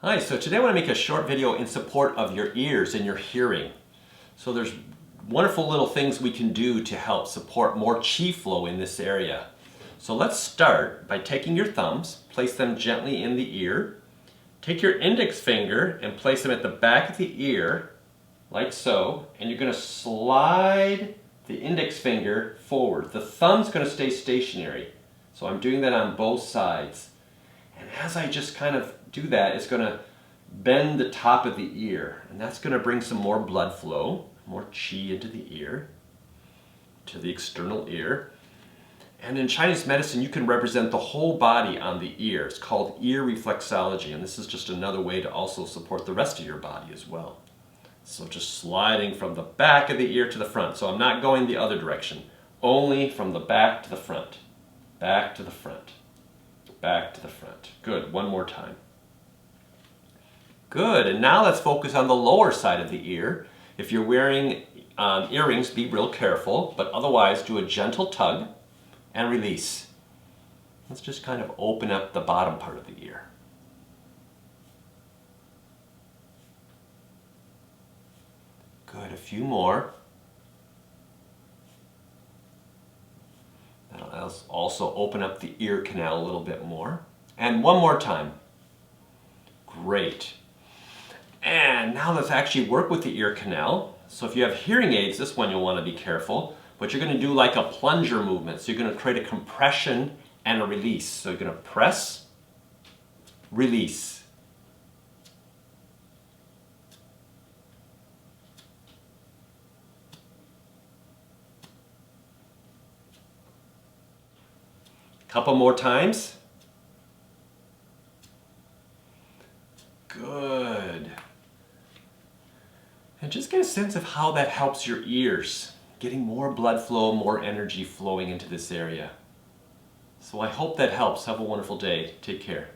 Hi, so today I want to make a short video in support of your ears and your hearing. So there's wonderful little things we can do to help support more chi flow in this area. So let's start by taking your thumbs, place them gently in the ear. Take your index finger and place them at the back of the ear, like so, and you're going to slide the index finger forward. The thumb's going to stay stationary. So I'm doing that on both sides. And as I just kind of do that, it's going to bend the top of the ear. And that's going to bring some more blood flow, more chi into the ear, to the external ear. And in Chinese medicine, you can represent the whole body on the ear. It's called ear reflexology. And this is just another way to also support the rest of your body as well. So just sliding from the back of the ear to the front. So I'm not going the other direction. Only from the back to the front. Back to the front. Back to the front. Good. One more time. Good. And now let's focus on the lower side of the ear. If you're wearing earrings, be real careful, but otherwise do a gentle tug and release. Let's just kind of open up the bottom part of the ear. Good. A few more. That'll also open up the ear canal a little bit more. And one more time. Great. And now let's actually work with the ear canal. So if you have hearing aids, this one you'll want to be careful. But you're going to do like a plunger movement. So you're going to create a compression and a release. So you're going to press, release. Couple more times. Good. And just get a sense of how that helps your ears. Getting more blood flow, more energy flowing into this area. So I hope that helps. Have a wonderful day. Take care.